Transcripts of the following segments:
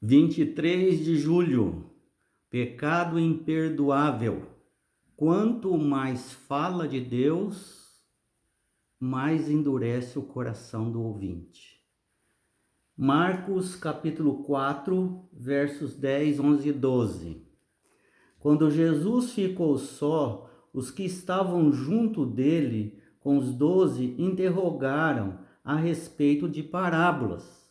23 de julho, pecado imperdoável. Quanto mais fala de Deus, mais endurece o coração do ouvinte. Marcos capítulo 4, versos 10, 11 e 12. Quando Jesus ficou só, os que estavam junto dele, com os 12, interrogaram a respeito de parábolas.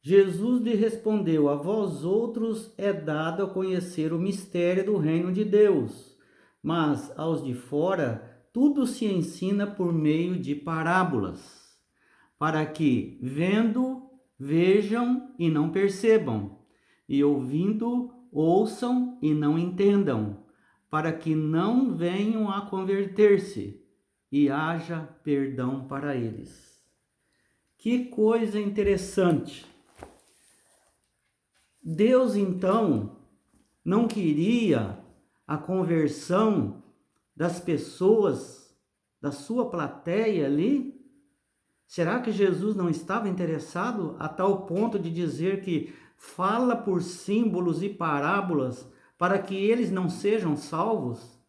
Jesus lhe respondeu: a vós outros é dado a conhecer o mistério do reino de Deus, mas aos de fora tudo se ensina por meio de parábolas, para que, vendo, vejam e não percebam, e ouvindo, ouçam e não entendam, para que não venham a converter-se e haja perdão para eles. Que coisa interessante! Deus, então, não queria a conversão das pessoas, da sua plateia ali? Será que Jesus não estava interessado a tal ponto de dizer que fala por símbolos e parábolas para que eles não sejam salvos?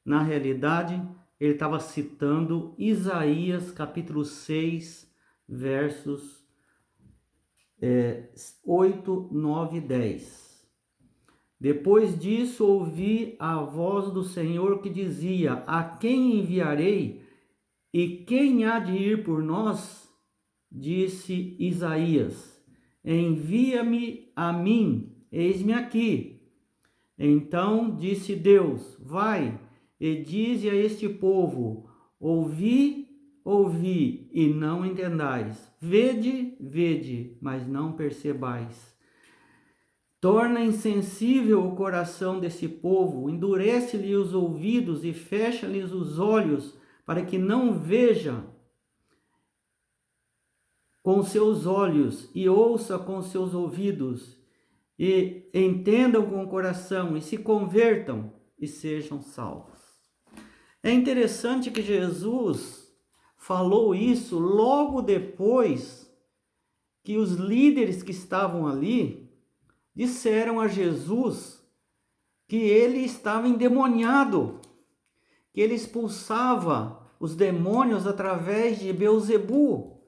Na realidade, ele estava citando Isaías capítulo 6, versos 8, 9 e 10. Depois disso ouvi a voz do Senhor que dizia: a quem enviarei e quem há de ir por nós? Disse Isaías: envia-me a mim, eis-me aqui. Então disse Deus: vai e dize a este povo: ouvi, ouvi e não entendais, vede, vede, mas não percebais. Torna insensível o coração desse povo, endurece-lhe os ouvidos e fecha-lhes os olhos, para que não veja com seus olhos e ouça com seus ouvidos, e entendam com o coração e se convertam e sejam salvos. É interessante que Jesus falou isso logo depois que os líderes que estavam ali disseram a Jesus que ele estava endemoniado, que ele expulsava os demônios através de Beelzebu,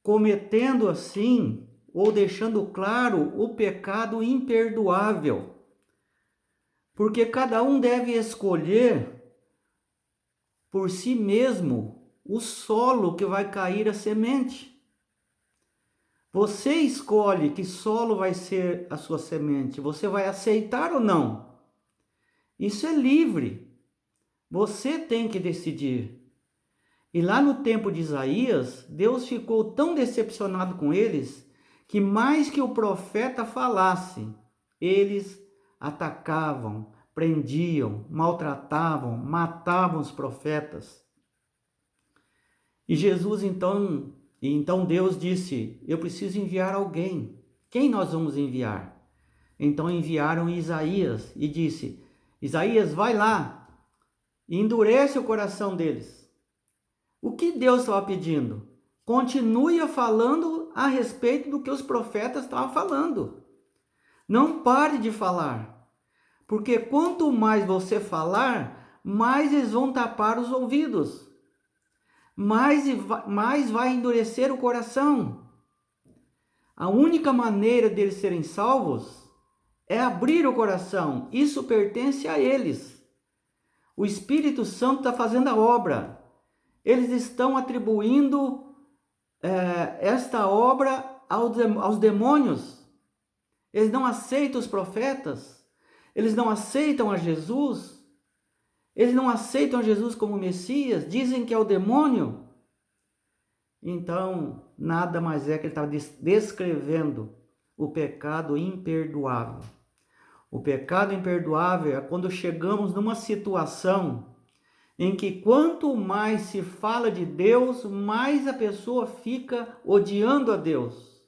cometendo assim, ou deixando claro, o pecado imperdoável. Porque cada um deve escolher por si mesmo o solo que vai cair a semente. Você escolhe que solo vai ser a sua semente. Você vai aceitar ou não? Isso é livre. Você tem que decidir. E lá no tempo de Isaías, Deus ficou tão decepcionado com eles que mais que o profeta falasse, eles atacavam, prendiam, maltratavam, matavam os profetas. E Jesus então Deus disse: eu preciso enviar alguém. Quem nós vamos enviar? Então enviaram Isaías e disse: Isaías, vai lá e endurece o coração deles. O que Deus estava pedindo? Continue falando a respeito do que os profetas estavam falando. Não pare de falar, porque quanto mais você falar, mais eles vão tapar os ouvidos, mais vai endurecer o coração. A única maneira deles serem salvos é abrir o coração. Isso pertence a eles. O Espírito Santo está fazendo a obra. Eles estão atribuindo esta obra aos demônios. Eles não aceitam os profetas. Eles não aceitam a Jesus. Eles não aceitam Jesus como Messias. Dizem que é o demônio. Então, nada mais é que ele estava descrevendo o pecado imperdoável. O pecado imperdoável é quando chegamos numa situação em que quanto mais se fala de Deus, mais a pessoa fica odiando a Deus,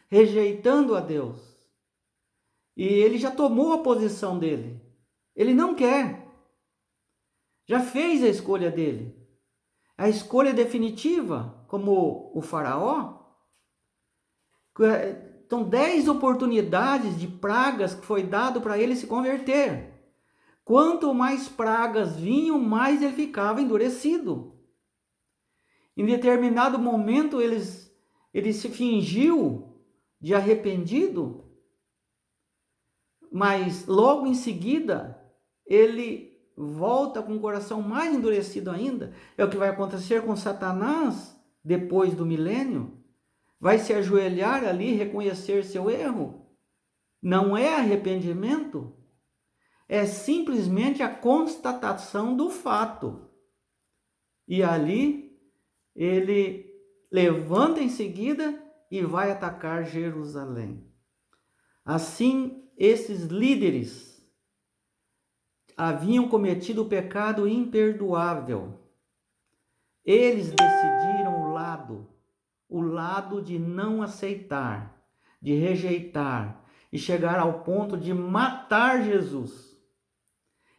rejeitando a Deus. E ele já tomou a posição dele. Ele não quer. Já fez a escolha dele. A escolha definitiva, como o faraó, São 10 oportunidades de pragas que foi dado para ele se converter. Quanto mais pragas vinham, mais ele ficava endurecido. Em determinado momento, ele se fingiu de arrependido, mas logo em seguida, ele volta com o coração mais endurecido ainda. É o que vai acontecer com Satanás depois do milênio. Vai se ajoelhar ali, reconhecer seu erro. Não é arrependimento, é simplesmente a constatação do fato. E ali ele levanta em seguida e vai atacar Jerusalém. Assim, esses líderes haviam cometido o pecado imperdoável. Eles decidiram o lado de não aceitar, de rejeitar e chegar ao ponto de matar Jesus.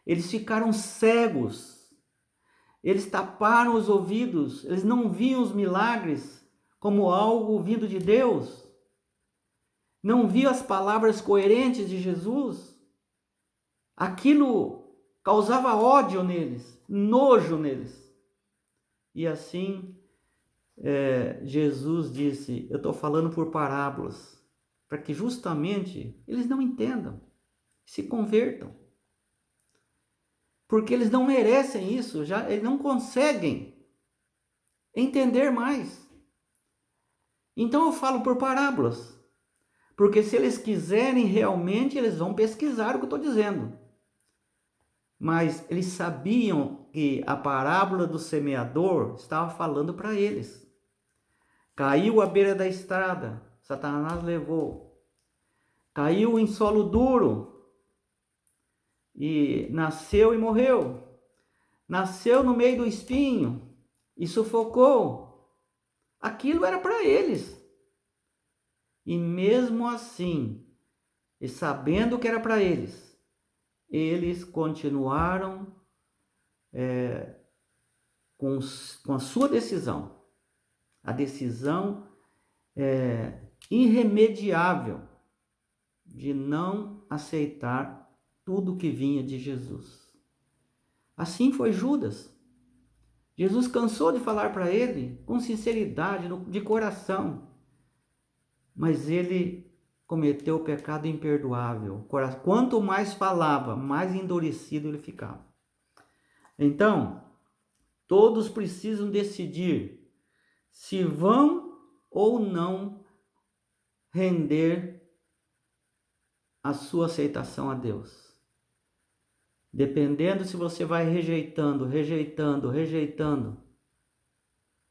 Eles ficaram cegos, eles taparam os ouvidos, eles não viam os milagres como algo vindo de Deus, não viam as palavras coerentes de Jesus. Aquilo causava ódio neles, nojo neles. E assim, Jesus disse: eu estou falando por parábolas, para que justamente eles não entendam, se convertam. Porque eles não merecem isso, eles não conseguem entender mais. Então eu falo por parábolas, porque se eles quiserem realmente, eles vão pesquisar o que eu estou dizendo. Mas eles sabiam que a parábola do semeador estava falando para eles. Caiu à beira da estrada, Satanás levou. Caiu em solo duro e nasceu e morreu. Nasceu no meio do espinho e sufocou. Aquilo era para eles. E mesmo assim, e sabendo que era para eles, eles continuaram com a sua decisão. A decisão irremediável de não aceitar tudo que vinha de Jesus. Assim foi Judas. Jesus cansou de falar para ele com sinceridade, de coração, mas ele cometeu o pecado imperdoável. Quanto mais falava, mais endurecido ele ficava. Então, todos precisam decidir se vão ou não render a sua aceitação a Deus. Dependendo se você vai rejeitando,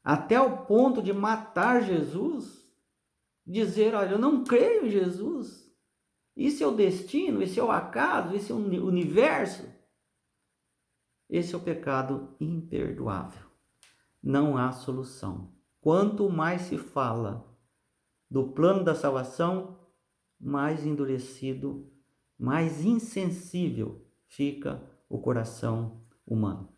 até o ponto de matar Jesus, dizer: olha, eu não creio em Jesus, isso é o destino, esse é o acaso, esse é o universo. Esse é o pecado imperdoável. Não há solução. Quanto mais se fala do plano da salvação, mais endurecido, mais insensível fica o coração humano.